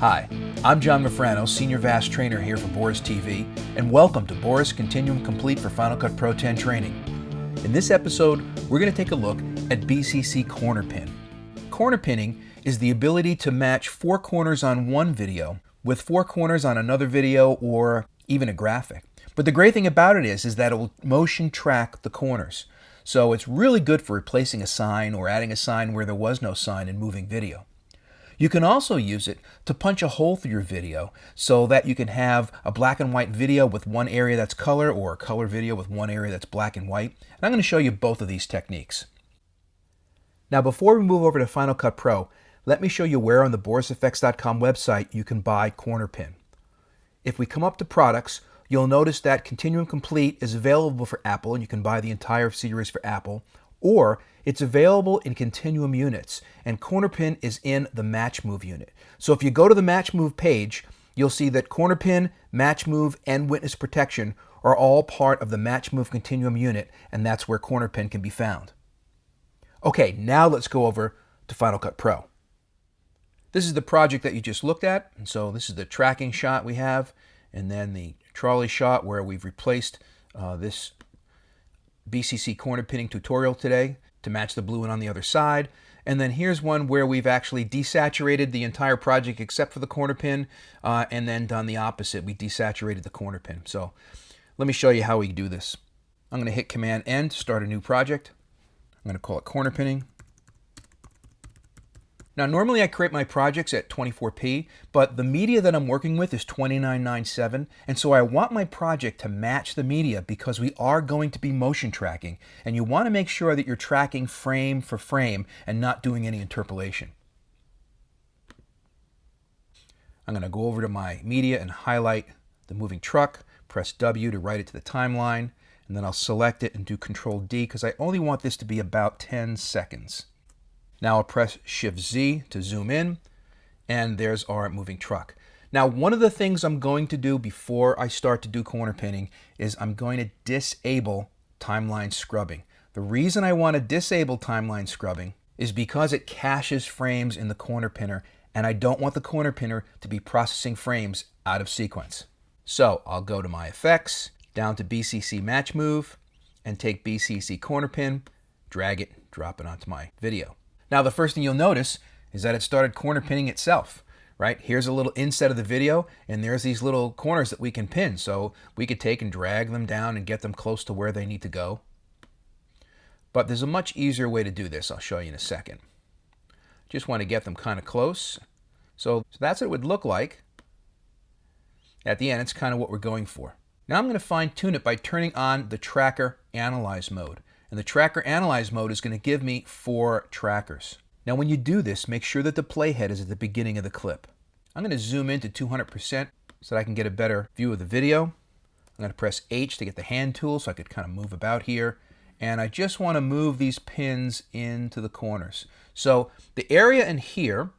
Hi, I'm John Mafrano, Senior VAS Trainer here for Boris TV, and welcome to Boris Continuum Complete for Final Cut Pro 10 training. In this episode, we're going to take a look at BCC corner pin. Corner pinning is the ability to match 4 corners on one video with 4 corners on another video or even a graphic. But the great thing about it is that it will motion track the corners. So it's really good for replacing a sign or adding a sign where there was no sign in moving video. You can also use it to punch a hole through your video so that you can have a black and white video with one area that's color or a color video with one area that's black and white. And I'm going to show you both of these techniques. Now before we move over to Final Cut Pro, let me show you where on the borisfx.com website you can buy corner pin. If we come up to products, you'll notice that Continuum Complete is available for Apple and you can buy the entire series for Apple, or it's available in Continuum units, and corner pin is in the Match Move unit. So if you go to the Match Move page, you'll see that corner pin, Match Move, and witness protection are all part of the Match Move Continuum unit, and that's where corner pin can be found. Okay, now let's go over to Final Cut Pro. This is the project that you just looked at, and so this is the tracking shot we have, and then the trolley shot where we've replaced this BCC corner pinning tutorial today to match the blue one on the other side. And then here's one where we've actually desaturated the entire project except for the corner pin, and then done the opposite. We desaturated the corner pin. So let me show you how we do this. I'm going to hit Command N to start a new project. I'm going to call it corner pinning. Now normally I create my projects at 24p, but the media that I'm working with is 2997, and so I want my project to match the media because we are going to be motion tracking, and you want to make sure that you're tracking frame for frame and not doing any interpolation. I'm going to go over to my media and highlight the moving truck, press W to write it to the timeline, and then I'll select it and do Control D because I only want this to be about 10 seconds. Now I'll press Shift Z to zoom in, and there's our moving truck. Now one of the things I'm going to do before I start to do corner pinning is I'm going to disable timeline scrubbing. The reason I want to disable timeline scrubbing is because it caches frames in the corner pinner, and I don't want the corner pinner to be processing frames out of sequence. So I'll go to my effects, down to BCC Match Move, and take BCC corner pin, drag it, drop it onto my video. Now the first thing you'll notice is that it started corner pinning itself, right? Here's a little inset of the video, and there's these little corners that we can pin. So we could take and drag them down and get them close to where they need to go. But there's a much easier way to do this. I'll show you in a second. Just want to get them kind of close. So that's what it would look like. At the end, it's kind of what we're going for. Now I'm going to fine tune it by turning on the Tracker Analyze mode. And the Tracker Analyze mode is going to give me 4 trackers. Now when you do this, make sure that the playhead is at the beginning of the clip. I'm going to zoom in to 200% so that I can get a better view of the video. I'm going to press H to get the hand tool so I could kind of move about here. And I just want to move these pins into the corners. So the area in here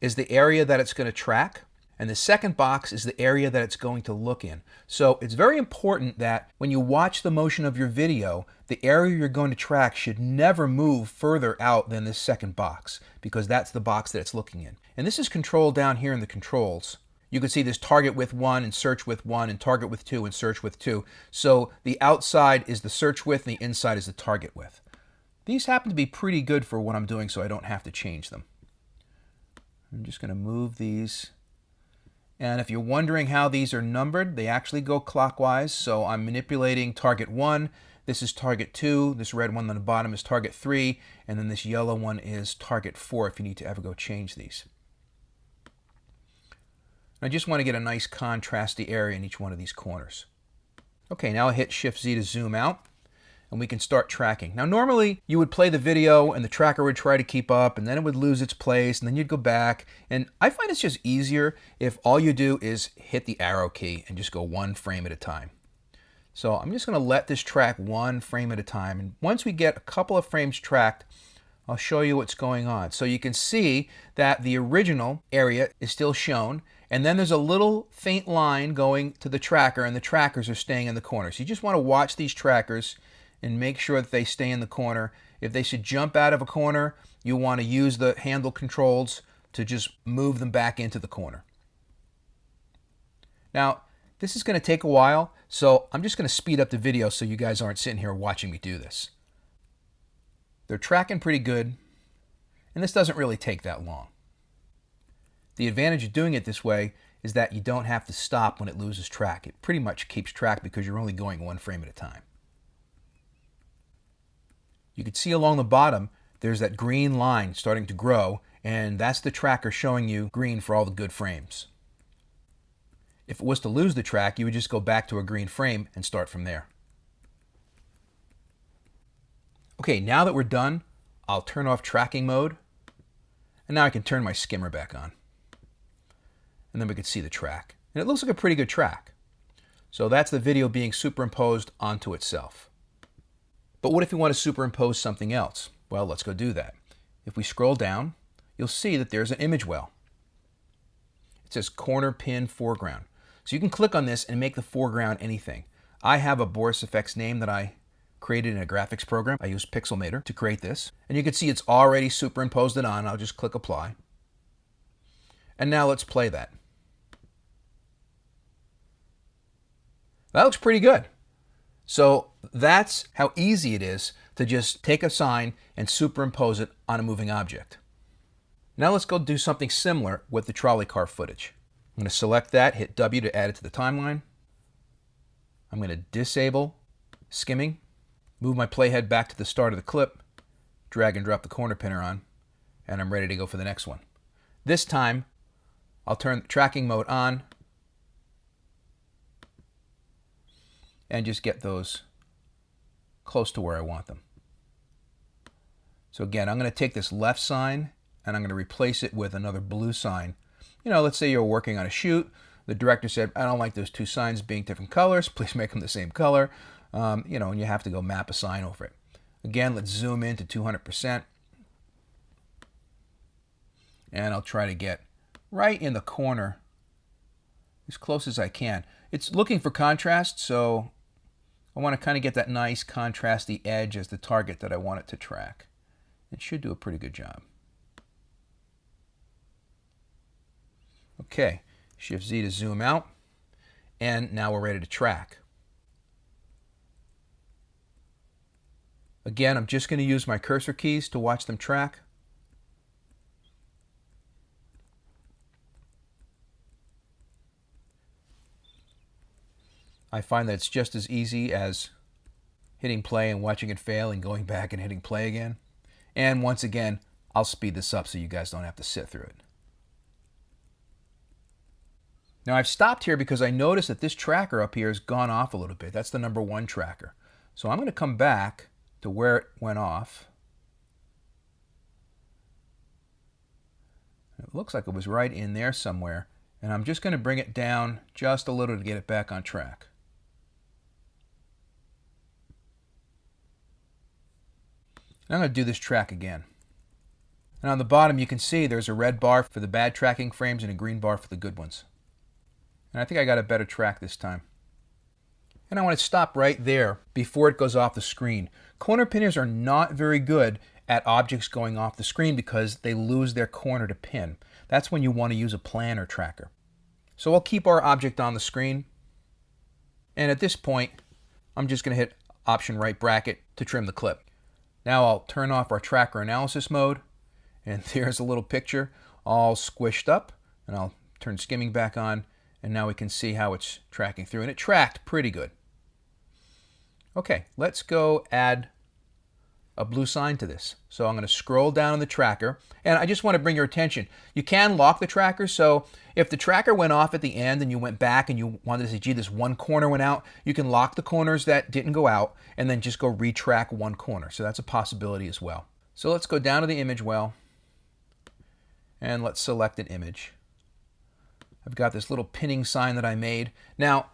is the area that it's going to track. And the second box is the area that it's going to look in. So it's very important that when you watch the motion of your video, the area you're going to track should never move further out than this second box, because that's the box that it's looking in. And this is controlled down here in the controls. You can see there's target width 1 and search width 1 and target width 2 and search width 2. So the outside is the search width and the inside is the target width. These happen to be pretty good for what I'm doing, so I don't have to change them. I'm just going to move these. And if you're wondering how these are numbered, they actually go clockwise. So I'm manipulating target 1, this is target 2, this red one on the bottom is target 3, and then this yellow one is target 4 if you need to ever go change these. I just want to get a nice contrasty area in each one of these corners. Okay, now I hit Shift Z to zoom out, and we can start tracking. Now normally you would play the video and the tracker would try to keep up, and then it would lose its place, and then you'd go back. And I find it's just easier if all you do is hit the arrow key and just go 1 frame at a time. So I'm just going to let this track 1 frame at a time, and once we get a couple of frames tracked, I'll show you what's going on. So you can see that the original area is still shown, and then there's a little faint line going to the tracker, and the trackers are staying in the corner. So you just want to watch these trackers and make sure that they stay in the corner. If they should jump out of a corner, you want to use the handle controls to just move them back into the corner. Now, this is going to take a while, so I'm just going to speed up the video so you guys aren't sitting here watching me do this. They're tracking pretty good, and this doesn't really take that long. The advantage of doing it this way is that you don't have to stop when it loses track. It pretty much keeps track because you're only going one frame at a time. You can see along the bottom, there's that green line starting to grow, and that's the tracker showing you green for all the good frames. If it was to lose the track, you would just go back to a green frame and start from there. Okay, now that we're done, I'll turn off tracking mode, and now I can turn my skimmer back on. And then we can see the track. And it looks like a pretty good track. So that's the video being superimposed onto itself. But what if you want to superimpose something else? Well, let's go do that. If we scroll down, you'll see that there's an image well. It says corner pin foreground. So you can click on this and make the foreground anything. I have a Boris FX name that I created in a graphics program. I used Pixelmator to create this. And you can see it's already superimposed it on. I'll just click apply. And now let's play that. That looks pretty good. So that's how easy it is to just take a sign and superimpose it on a moving object. Now let's go do something similar with the trolley car footage. I'm going to select that, hit W to add it to the timeline. I'm going to disable skimming, move my playhead back to the start of the clip, drag and drop the corner pinner on, and I'm ready to go for the next one. This time, I'll turn the tracking mode on and just get those close to where I want them. So again, I'm going to take this left sign and I'm going to replace it with another blue sign. You know, let's say you're working on a shoot. The director said, I don't like those two signs being different colors. Please make them the same color. You know, and you have to go map a sign over it. Again, let's zoom in to 200%. And I'll try to get right in the corner as close as I can. It's looking for contrast, so I want to kind of get that nice contrasty edge as the target that I want it to track. It should do a pretty good job. Okay, Shift Z to zoom out, and now we're ready to track. Again, I'm just going to use my cursor keys to watch them track. I find that it's just as easy as hitting play and watching it fail and going back and hitting play again. And once again, I'll speed this up so you guys don't have to sit through it. Now I've stopped here because I noticed that this tracker up here has gone off a little bit. That's the #1 tracker. So I'm going to come back to where it went off. It looks like it was right in there somewhere. And I'm just going to bring it down just a little to get it back on track. And I'm going to do this track again. And on the bottom you can see there's a red bar for the bad tracking frames and a green bar for the good ones. And I think I got a better track this time. And I want to stop right there before it goes off the screen. Corner pinners are not very good at objects going off the screen because they lose their corner to pin. That's when you want to use a planar tracker. So I'll keep our object on the screen. And at this point, I'm just going to hit Option right bracket to trim the clip. Now I'll turn off our tracker analysis mode. And there's a little picture all squished up. And I'll turn skimming back on. And now we can see how it's tracking through. And it tracked pretty good. Okay, let's go add a blue sign to this. So I'm going to scroll down on the tracker. And I just want to bring your attention. You can lock the tracker. So if the tracker went off at the end and you went back and you wanted to say, gee, this one corner went out, you can lock the corners that didn't go out and then just go retrack one corner. So that's a possibility as well. So let's go down to the image well. And let's select an image. I've got this little pinning sign that I made. Now,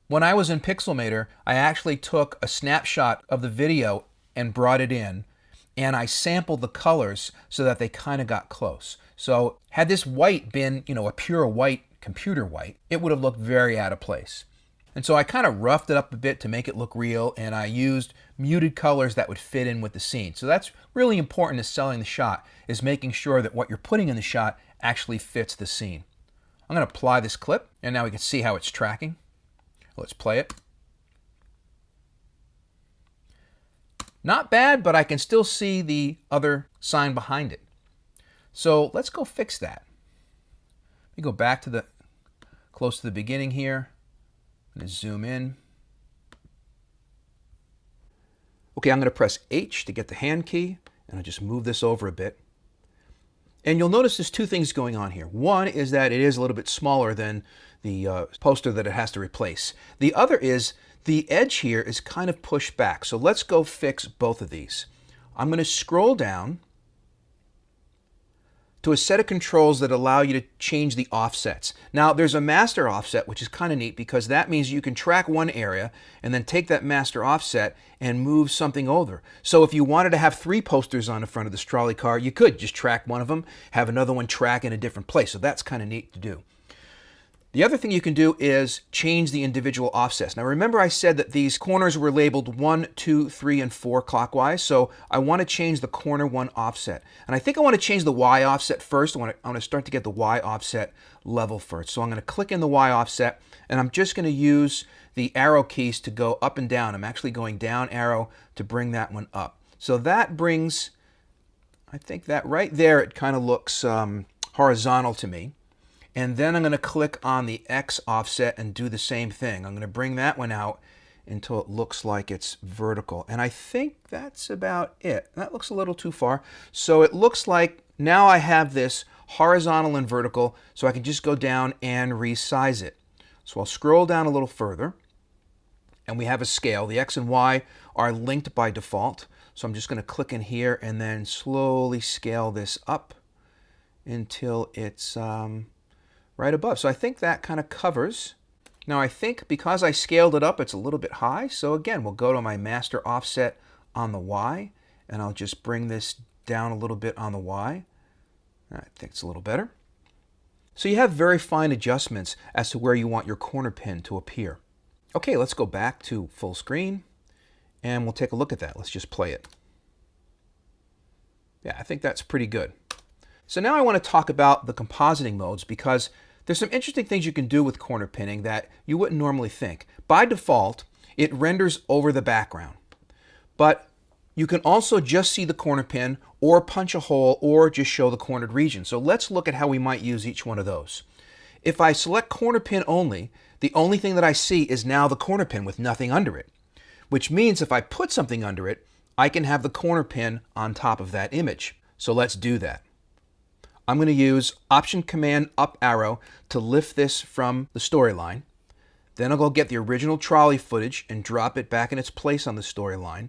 when I was in Pixelmator, I actually took a snapshot of the video and brought it in, and I sampled the colors so that they kind of got close. So had this white been, you know, a pure white, computer white, it would have looked very out of place. And so I kind of roughed it up a bit to make it look real, and I used muted colors that would fit in with the scene. So that's really important to selling the shot, is making sure that what you're putting in the shot actually fits the scene. I'm going to apply this clip, and now we can see how it's tracking. Let's play it. Not bad, but I can still see the other sign behind it. So let's go fix that. Let me go back to the close to the beginning here. I'm going to zoom in. Okay, I'm going to press H to get the hand key, and I'll just move this over a bit. And you'll notice there's two things going on here. One is that it is a little bit smaller than the poster that it has to replace. The other is the edge here is kind of pushed back. So let's go fix both of these. I'm going to scroll down to a set of controls that allow you to change the offsets. Now, there's a master offset, which is kind of neat because that means you can track one area and then take that master offset and move something over. So if you wanted to have 3 posters on the front of this trolley car, you could just track one of them, have another one track in a different place. So that's kind of neat to do. The other thing you can do is change the individual offsets. Now remember I said that these corners were labeled 1, 2, 3, and 4 clockwise, so I want to change the corner 1 offset. And I think I want to change the Y offset first. I want to start to get the Y offset level first. So I'm going to click in the Y offset, and I'm just going to use the arrow keys to go up and down. I'm actually going down arrow to bring that one up. So that brings, I think that right there, it kind of looks horizontal to me. And then I'm going to click on the X offset and do the same thing. I'm going to bring that one out until it looks like it's vertical. And I think that's about it. That looks a little too far. So it looks like now I have this horizontal and vertical, so I can just go down and resize it. So I'll scroll down a little further, and we have a scale. The X and Y are linked by default. So I'm just going to click in here and then slowly scale this up until it's right above. So I think that kind of covers. Now I think because I scaled it up, it's a little bit high. So again, we'll go to my master offset on the Y, and I'll just bring this down a little bit on the Y. I think it's a little better. So you have very fine adjustments as to where you want your corner pin to appear. Okay, let's go back to full screen, and we'll take a look at that. Let's just play it. Yeah, I think that's pretty good. So now I want to talk about the compositing modes because there's some interesting things you can do with corner pinning that you wouldn't normally think. By default, it renders over the background, but you can also just see the corner pin or punch a hole or just show the cornered region. So let's look at how we might use each one of those. If I select corner pin only, the only thing that I see is now the corner pin with nothing under it, which means if I put something under it, I can have the corner pin on top of that image. So let's do that. I'm going to use Option Command Up arrow to lift this from the storyline. Then I'll go get the original trolley footage and drop it back in its place on the storyline.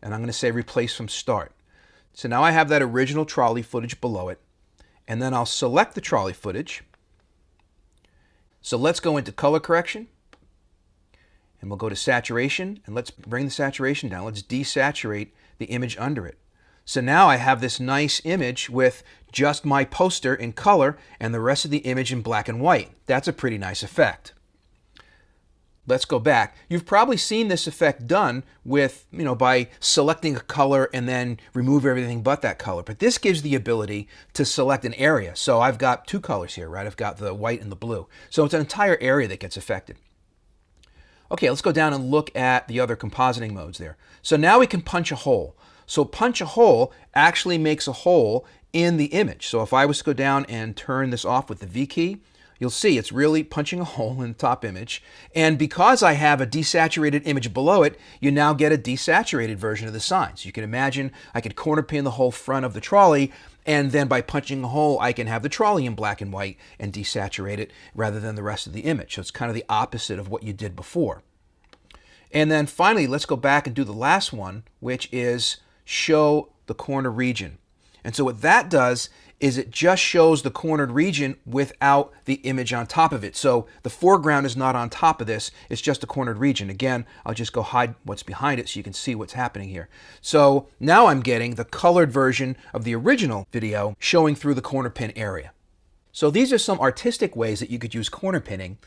And I'm going to say Replace from Start. So now I have that original trolley footage below it. And then I'll select the trolley footage. So let's go into color correction. And we'll go to saturation. And let's bring the saturation down. Let's desaturate the image under it. So now I have this nice image with just my poster in color and the rest of the image in black and white. That's a pretty nice effect. Let's go back. You've probably seen this effect done with, by selecting a color and then remove everything but that color. But this gives the ability to select an area. So I've got 2 colors here, right? I've got the white and the blue. So it's an entire area that gets affected. Okay, let's go down and look at the other compositing modes there. So now we can punch a hole. So punch a hole actually makes a hole in the image. So if I was to go down and turn this off with the V key, you'll see it's really punching a hole in the top image. And because I have a desaturated image below it, you now get a desaturated version of the sign. So you can imagine I could corner pin the whole front of the trolley, and then by punching a hole, I can have the trolley in black and white and desaturate it rather than the rest of the image. So it's kind of the opposite of what you did before. And then finally, let's go back and do the last one, which is show the corner region. And so what that does is it just shows the cornered region without the image on top of it. So the foreground is not on top of this, it's just a cornered region. Again, I'll just go hide what's behind it so you can see what's happening here. So now I'm getting the colored version of the original video showing through the corner pin area. So these are some artistic ways that you could use corner pinning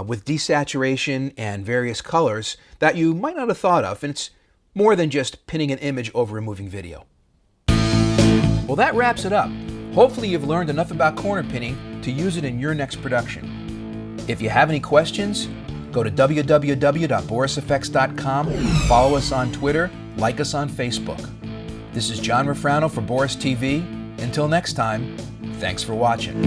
with desaturation and various colors that you might not have thought of. And it's more than just pinning an image over a moving video. Well, that wraps it up. Hopefully you've learned enough about corner pinning to use it in your next production. If you have any questions, go to www.borisfx.com, follow us on Twitter, like us on Facebook. This is John Refrano for Boris TV. Until next time, thanks for watching.